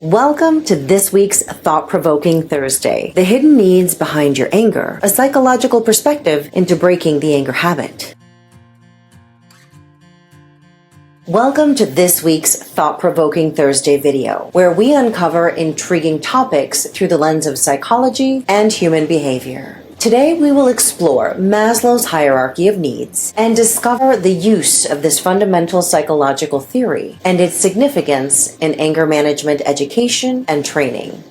Welcome to this week's Thought-Provoking Thursday, the hidden needs behind your anger, a psychological perspective into breaking the anger habit. Welcome to this week's Thought-Provoking Thursday video, where we uncover intriguing topics through the lens of psychology and human behavior. Today, we will explore Maslow's hierarchy of needs and discover the use of this fundamental psychological theory and its significance in anger management education and training.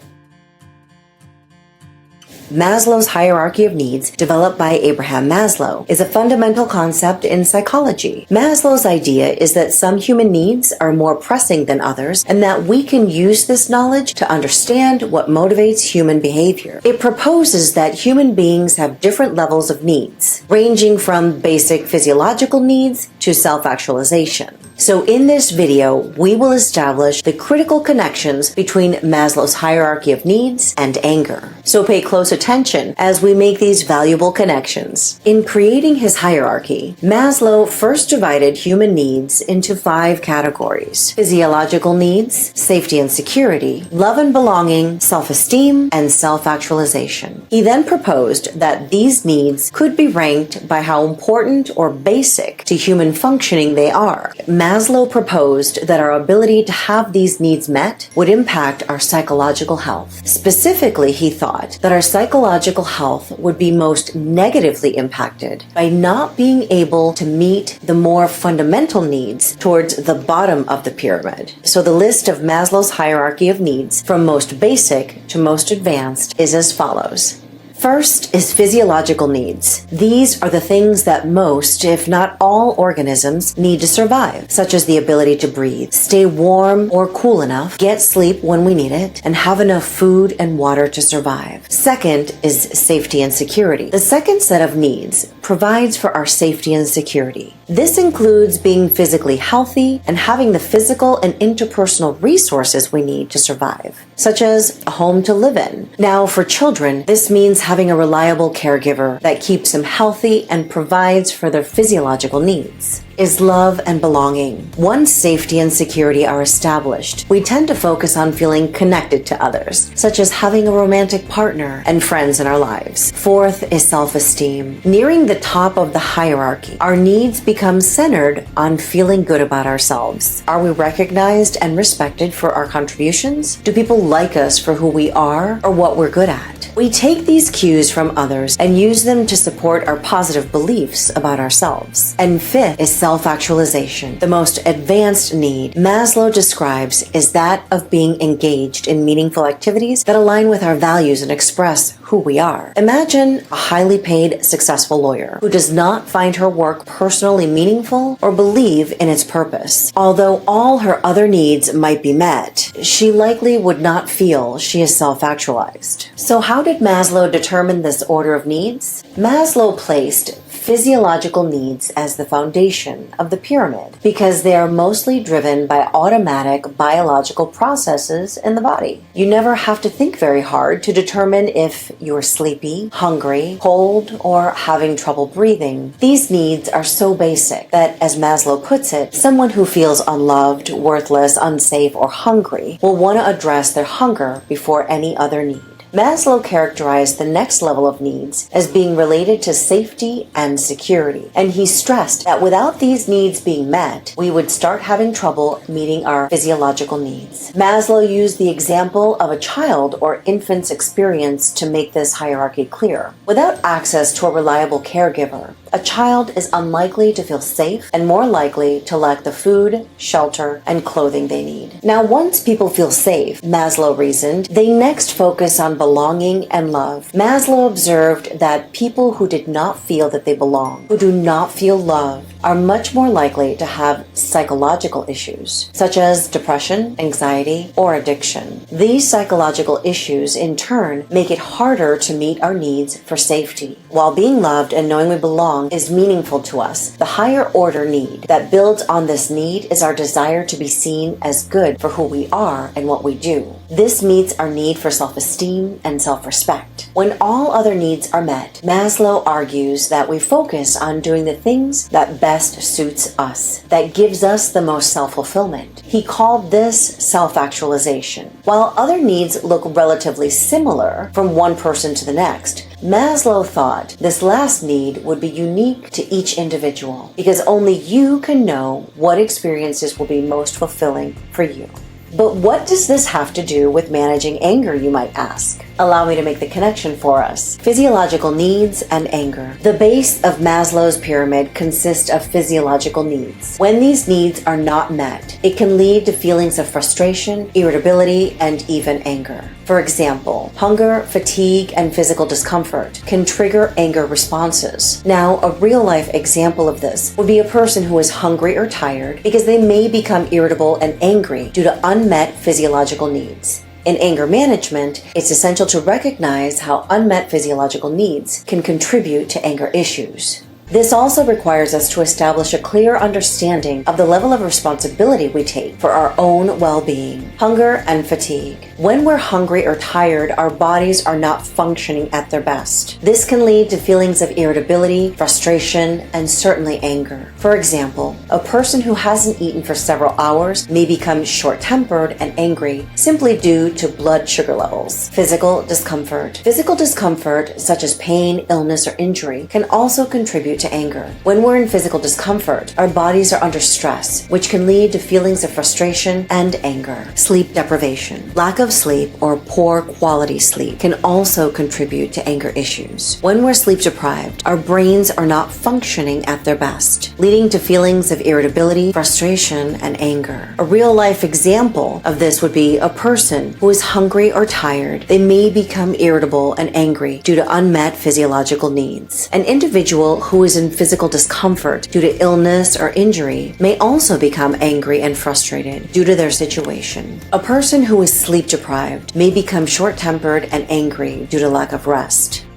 Maslow's hierarchy of needs, developed by Abraham Maslow, is a fundamental concept in psychology. Maslow's idea is that some human needs are more pressing than others, and that we can use this knowledge to understand what motivates human behavior. It proposes that human beings have different levels of needs, ranging from basic physiological needs to self-actualization. So in this video, we will establish the critical connections between Maslow's hierarchy of needs and anger. So pay close attention as we make these valuable connections. In creating his hierarchy, Maslow first divided human needs into 5 categories: physiological needs, safety and security, love and belonging, self-esteem, and self-actualization. He then proposed that these needs could be ranked by how important or basic to human functioning they are. Maslow proposed that our ability to have these needs met would impact our psychological health. Specifically, he thought that our psychological health would be most negatively impacted by not being able to meet the more fundamental needs towards the bottom of the pyramid. So the list of Maslow's hierarchy of needs, from most basic to most advanced, is as follows. First is physiological needs. These are the things that most, if not all, organisms need to survive, such as the ability to breathe, stay warm or cool enough, get sleep when we need it, and have enough food and water to survive. Second is safety and security. The second set of needs provides for our safety and security. This includes being physically healthy and having the physical and interpersonal resources we need to survive, such as a home to live in. Now, for children, this means having a reliable caregiver that keeps them healthy and provides for their physiological needs. Is love and belonging. Once safety and security are established, we tend to focus on feeling connected to others, such as having a romantic partner and friends in our lives. Fourth is self-esteem. Nearing the top of the hierarchy, our needs become centered on feeling good about ourselves. Are we recognized and respected for our contributions? Do people like us for who we are or what we're good at? We take these cues from others and use them to support our positive beliefs about ourselves. And fifth is self-actualization. The most advanced need Maslow describes is that of being engaged in meaningful activities that align with our values and express who we are. Imagine a highly paid, successful lawyer who does not find her work personally meaningful or believe in its purpose. Although all her other needs might be met, she likely would not feel she is self-actualized. So how did Maslow determine this order of needs? Maslow placed physiological needs as the foundation of the pyramid because they are mostly driven by automatic biological processes in the body. You never have to think very hard to determine if you're sleepy, hungry, cold, or having trouble breathing. These needs are so basic that, as Maslow puts it, someone who feels unloved, worthless, unsafe, or hungry will want to address their hunger before any other need. Maslow characterized the next level of needs as being related to safety and security, and he stressed that without these needs being met, we would start having trouble meeting our physiological needs. Maslow used the example of a child or infant's experience to make this hierarchy clear. Without access to a reliable caregiver, a child is unlikely to feel safe and more likely to lack the food, shelter, and clothing they need. Now, once people feel safe, Maslow reasoned, they next focus on belonging and love. Maslow observed that people who did not feel that they belong, who do not feel loved, are much more likely to have psychological issues, such as depression, anxiety, or addiction. These psychological issues, in turn, make it harder to meet our needs for safety. While being loved and knowing we belong belong is meaningful to us. The higher order need that builds on this need is our desire to be seen as good for who we are and what we do. This meets our need for self-esteem and self-respect. When all other needs are met, Maslow argues that we focus on doing the things that best suits us, that gives us the most self-fulfillment. He called this self-actualization. While other needs look relatively similar from one person to the next, Maslow thought this last need would be unique to each individual because only you can know what experiences will be most fulfilling for you. But what does this have to do with managing anger, you might ask? Allow me to make the connection for us. Physiological needs and anger. The base of Maslow's pyramid consists of physiological needs. When these needs are not met, it can lead to feelings of frustration, irritability, and even anger. For example, hunger, fatigue, and physical discomfort can trigger anger responses. Now, a real-life example of this would be a person who is hungry or tired because they may become irritable and angry due to unmet physiological needs. In anger management, it's essential to recognize how unmet physiological needs can contribute to anger issues. This also requires us to establish a clear understanding of the level of responsibility we take for our own well-being. Hunger and fatigue. When we're hungry or tired, our bodies are not functioning at their best. This can lead to feelings of irritability, frustration, and certainly anger. For example, a person who hasn't eaten for several hours may become short-tempered and angry simply due to blood sugar levels. Physical discomfort. Physical discomfort, such as pain, illness, or injury, can also contribute to anger. When we're in physical discomfort, our bodies are under stress, which can lead to feelings of frustration and anger. Sleep deprivation. Lack of sleep or poor quality sleep can also contribute to anger issues. When we're sleep deprived, our brains are not functioning at their best, leading to feelings of irritability, frustration, and anger. A real-life example of this would be a person who is hungry or tired. They may become irritable and angry due to unmet physiological needs. An individual who is in physical discomfort due to illness or injury may also become angry and frustrated due to their situation. A person who is sleep deprived may become short-tempered and angry due to lack of rest.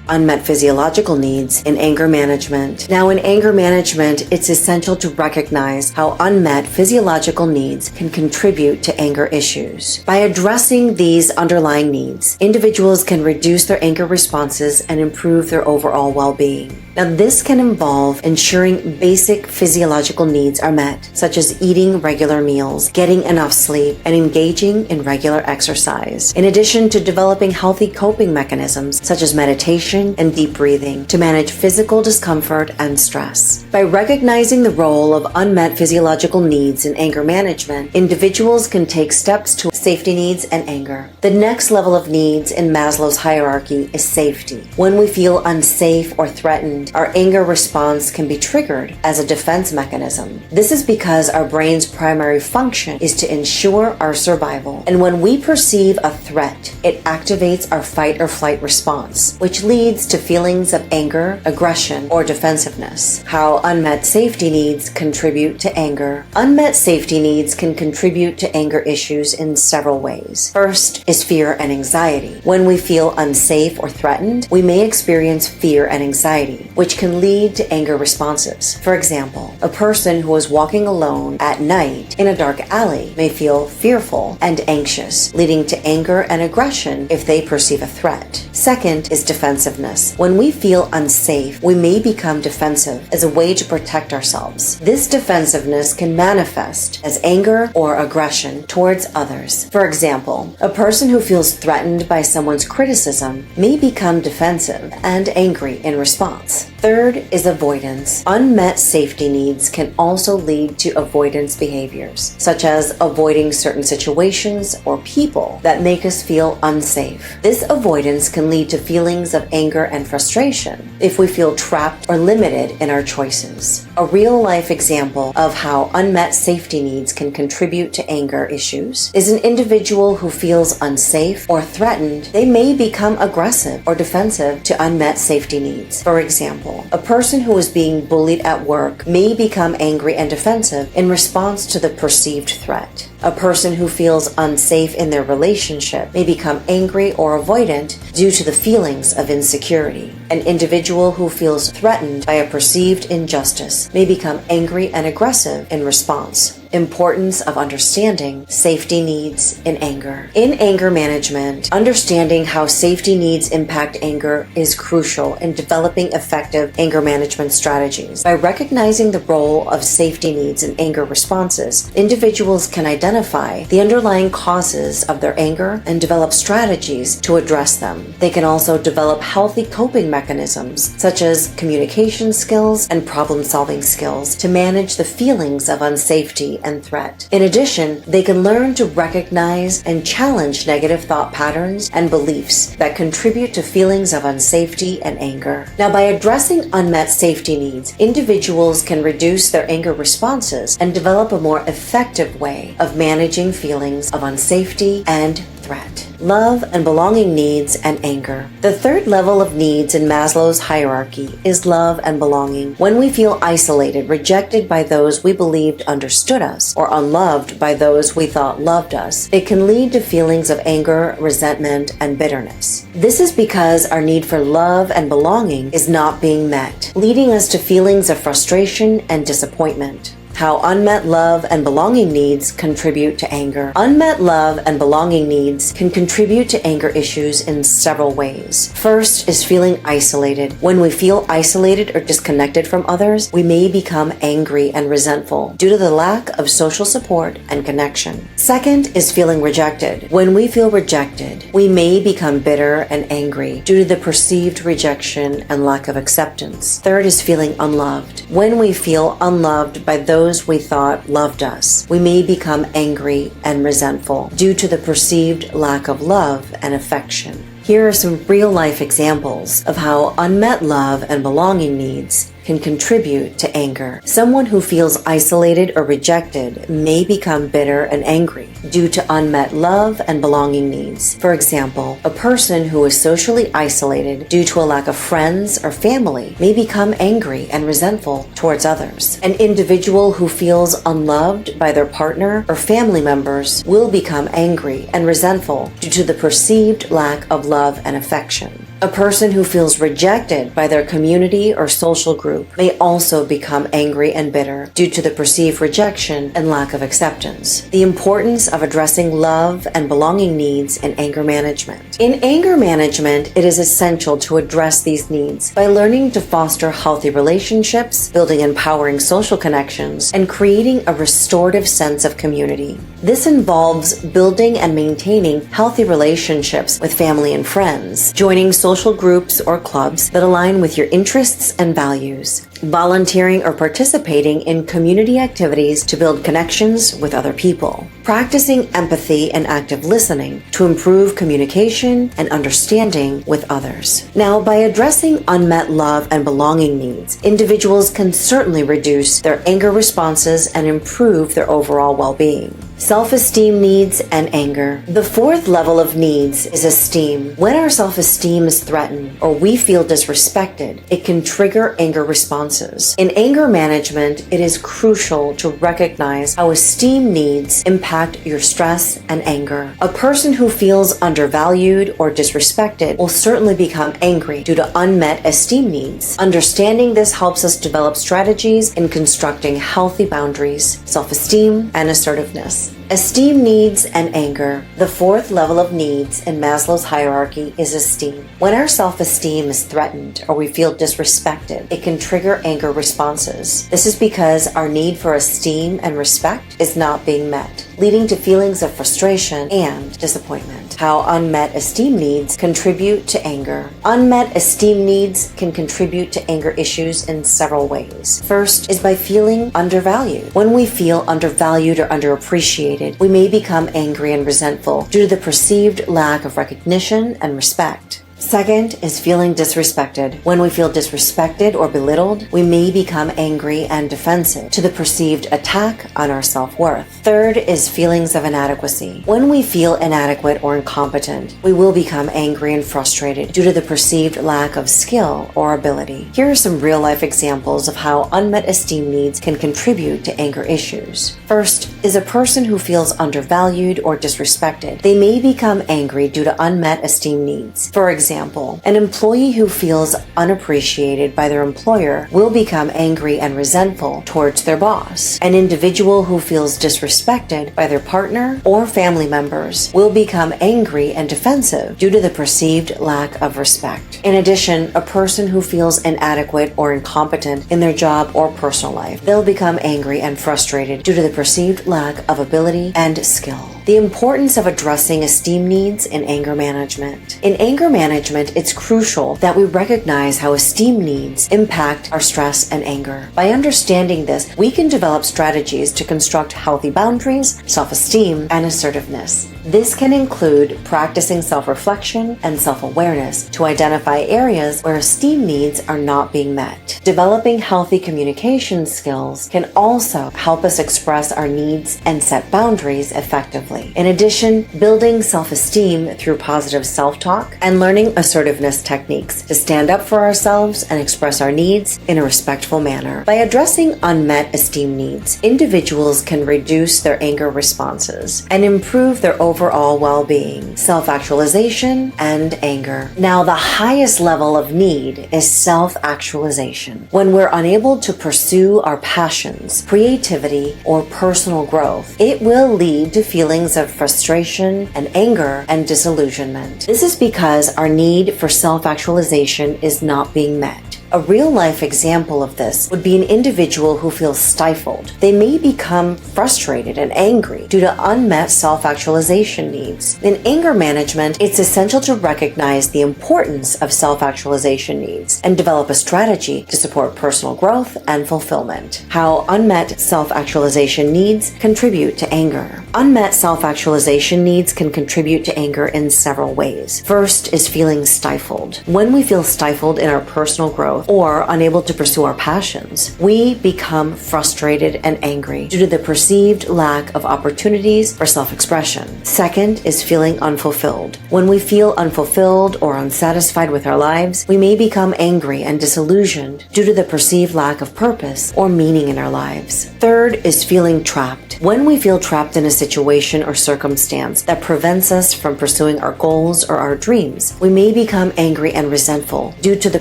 Unmet physiological needs in anger management. Now, in anger management, it's essential to recognize how unmet physiological needs can contribute to anger issues. By addressing these underlying needs, individuals can reduce their anger responses and improve their overall well-being. Now, this can involve ensuring basic physiological needs are met, such as eating regular meals, getting enough sleep, and engaging in regular exercise, in addition to developing healthy coping mechanisms such as meditation and deep breathing to manage physical discomfort and stress. By recognizing the role of unmet physiological needs in anger management, individuals can take steps to safety needs and anger. The next level of needs in Maslow's hierarchy is safety. When we feel unsafe or threatened, our anger response can be triggered as a defense mechanism. This is because our brain's primary function is to ensure our survival. And when we perceive a threat, it activates our fight or flight response, which leads to feelings of anger, aggression, or defensiveness. How unmet safety needs contribute to anger. Unmet safety needs can contribute to anger issues in several ways. First is fear and anxiety. When we feel unsafe or threatened, we may experience fear and anxiety, which can lead to anger responses. For example, a person who is walking alone at night in a dark alley may feel fearful and anxious, leading to anger and aggression if they perceive a threat. Second is defensiveness. When we feel unsafe, we may become defensive as a way to protect ourselves. This defensiveness can manifest as anger or aggression towards others. For example, a person who feels threatened by someone's criticism may become defensive and angry in response. Third is avoidance. Unmet safety needs can also lead to avoidance behaviors, such as avoiding certain situations or people that make us feel unsafe. This avoidance can lead to feelings of anger and frustration if we feel trapped or limited in our choices. A real-life example of how unmet safety needs can contribute to anger issues is an individual who feels unsafe or threatened. They may become aggressive or defensive to unmet safety needs. For example, a person who is being bullied at work may become angry and defensive in response to the perceived threat. A person who feels unsafe in their relationship may become angry or avoidant due to the feelings of insecurity. An individual who feels threatened by a perceived injustice may become angry and aggressive in response. Importance of understanding safety needs in anger. In anger management, understanding how safety needs impact anger is crucial in developing effective anger management strategies. By recognizing the role of safety needs in anger responses, individuals can identify the underlying causes of their anger and develop strategies to address them. They can also develop healthy coping mechanisms, such as communication skills and problem-solving skills, to manage the feelings of unsafety and threat. In addition, they can learn to recognize and challenge negative thought patterns and beliefs that contribute to feelings of unsafety and anger. Now, by addressing unmet safety needs, individuals can reduce their anger responses and develop a more effective way of managing feelings of unsafety and threat. Love and belonging needs and anger. The third level of needs in Maslow's hierarchy is love and belonging. When we feel isolated, rejected by those we believed understood us, or unloved by those we thought loved us, it can lead to feelings of anger, resentment, and bitterness. This is because our need for love and belonging is not being met, leading us to feelings of frustration and disappointment. How unmet love and belonging needs contribute to anger. Unmet love and belonging needs can contribute to anger issues in several ways. First is feeling isolated. When we feel isolated or disconnected from others, we may become angry and resentful due to the lack of social support and connection. Second is feeling rejected. When we feel rejected, we may become bitter and angry due to the perceived rejection and lack of acceptance. Third is feeling unloved. When we feel unloved by those we thought loved us, we may become angry and resentful due to the perceived lack of love and affection. Here are some real-life examples of how unmet love and belonging needs can contribute to anger. Someone who feels isolated or rejected may become bitter and angry due to unmet love and belonging needs. For example, a person who is socially isolated due to a lack of friends or family may become angry and resentful towards others. An individual who feels unloved by their partner or family members will become angry and resentful due to the perceived lack of love and affection. A person who feels rejected by their community or social group may also become angry and bitter due to the perceived rejection and lack of acceptance. The importance of addressing love and belonging needs in anger management. In anger management, it is essential to address these needs by learning to foster healthy relationships, building empowering social connections, and creating a restorative sense of community. This involves building and maintaining healthy relationships with family and friends, joining social groups or clubs that align with your interests and values, volunteering or participating in community activities to build connections with other people, practicing empathy and active listening to improve communication and understanding with others. Now, by addressing unmet love and belonging needs, individuals can certainly reduce their anger responses and improve their overall well-being. Self-esteem needs and anger. The fourth level of needs is esteem. When our self-esteem is threatened or we feel disrespected, it can trigger anger responses. In anger management, it is crucial to recognize how esteem needs impact your stress and anger. A person who feels undervalued or disrespected will certainly become angry due to unmet esteem needs. Understanding this helps us develop strategies in constructing healthy boundaries, self-esteem, and assertiveness. Esteem needs and anger. The fourth level of needs in Maslow's hierarchy is esteem. When our self-esteem is threatened or we feel disrespected, it can trigger anger responses. This is because our need for esteem and respect is not being met, leading to feelings of frustration and disappointment. How unmet esteem needs contribute to anger. Unmet esteem needs can contribute to anger issues in several ways. First is by feeling undervalued. When we feel undervalued or underappreciated, we may become angry and resentful due to the perceived lack of recognition and respect. Second is feeling disrespected. When we feel disrespected or belittled, we may become angry and defensive to the perceived attack on our self-worth. Third is feelings of inadequacy. When we feel inadequate or incompetent, we will become angry and frustrated due to the perceived lack of skill or ability. Here are some real-life examples of how unmet esteem needs can contribute to anger issues. First is a person who feels undervalued or disrespected. They may become angry due to unmet esteem needs. For example, an employee who feels unappreciated by their employer will become angry and resentful towards their boss. An individual who feels disrespected by their partner or family members will become angry and defensive due to the perceived lack of respect. In addition, a person who feels inadequate or incompetent in their job or personal life, they'll become angry and frustrated due to the perceived lack of ability and skill. The importance of addressing esteem needs in anger management. In anger management, it's crucial that we recognize how esteem needs impact our stress and anger. By understanding this, we can develop strategies to construct healthy boundaries, self-esteem, and assertiveness. This can include practicing self-reflection and self-awareness to identify areas where esteem needs are not being met. Developing healthy communication skills can also help us express our needs and set boundaries effectively. In addition, building self-esteem through positive self-talk and learning assertiveness techniques to stand up for ourselves and express our needs in a respectful manner. By addressing unmet esteem needs, individuals can reduce their anger responses and improve their overall well-being, self-actualization, and anger. Now, the highest level of need is self-actualization. When we're unable to pursue our passions, creativity, or personal growth, it will lead to feelings of frustration and anger and disillusionment. This is because our need for self-actualization is not being met. A real-life example of this would be an individual who feels stifled. They may become frustrated and angry due to unmet self-actualization needs. In anger management, it's essential to recognize the importance of self-actualization needs and develop a strategy to support personal growth and fulfillment. How unmet self-actualization needs contribute to anger. Unmet self-actualization needs can contribute to anger in several ways. First is feeling stifled. When we feel stifled in our personal growth or unable to pursue our passions, we become frustrated and angry due to the perceived lack of opportunities for self-expression. Second is feeling unfulfilled. When we feel unfulfilled or unsatisfied with our lives, we may become angry and disillusioned due to the perceived lack of purpose or meaning in our lives. Third is feeling trapped. When we feel trapped in a situation or circumstance that prevents us from pursuing our goals or our dreams, we may become angry and resentful due to the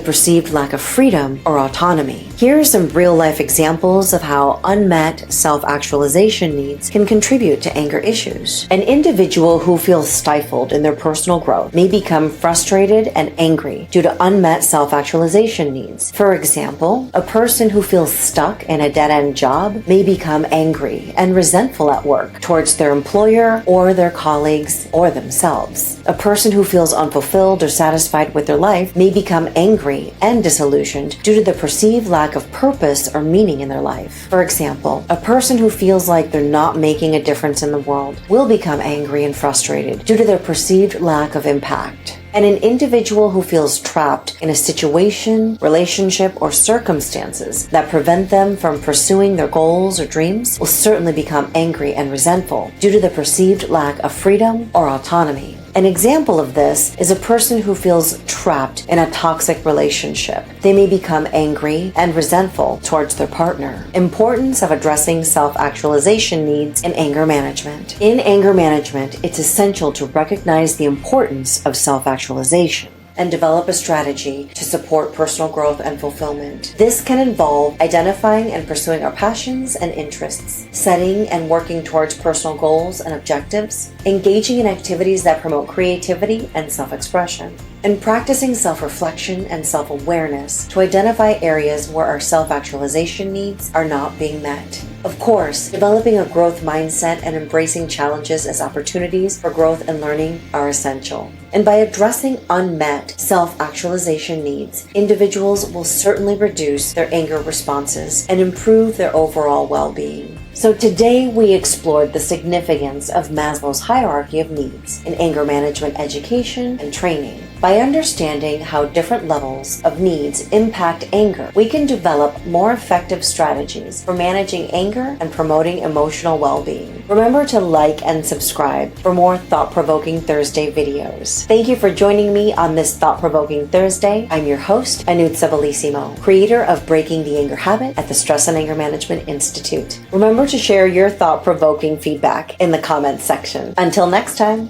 perceived lack of freedom or autonomy. Here are some real-life examples of how unmet self-actualization needs can contribute to anger issues. An individual who feels stifled in their personal growth may become frustrated and angry due to unmet self-actualization needs. For example, a person who feels stuck in a dead-end job may become angry and resentful at work towards their employer or their colleagues or themselves. A person who feels unfulfilled or satisfied with their life may become angry and disillusioned due to the perceived lack of purpose or meaning in their life. For example, a person who feels like they're not making a difference in the world will become angry and frustrated due to their perceived lack of impact. And an individual who feels trapped in a situation, relationship, or circumstances that prevent them from pursuing their goals or dreams will certainly become angry and resentful due to the perceived lack of freedom or autonomy. An example of this is a person who feels trapped in a toxic relationship. They may become angry and resentful towards their partner. Importance of addressing self-actualization needs in anger management. In anger management, it's essential to recognize the importance of self-actualization and develop a strategy to support personal growth and fulfillment. This can involve identifying and pursuing our passions and interests, setting and working towards personal goals and objectives, engaging in activities that promote creativity and self-expression, and practicing self-reflection and self-awareness to identify areas where our self-actualization needs are not being met. Of course, developing a growth mindset and embracing challenges as opportunities for growth and learning are essential. And by addressing unmet self-actualization needs, individuals will certainly reduce their anger responses and improve their overall well-being. So today we explored the significance of Maslow's hierarchy of needs in anger management education and training. By understanding how different levels of needs impact anger, we can develop more effective strategies for managing anger and promoting emotional well-being. Remember to like and subscribe for more thought-provoking Thursday videos. Thank you for joining me on this thought-provoking Thursday. I'm your host, Anutza Bellissimo, creator of Breaking the Anger Habit at the Stress and Anger Management Institute. Remember sure to share your thought-provoking feedback in the comments section. Until next time.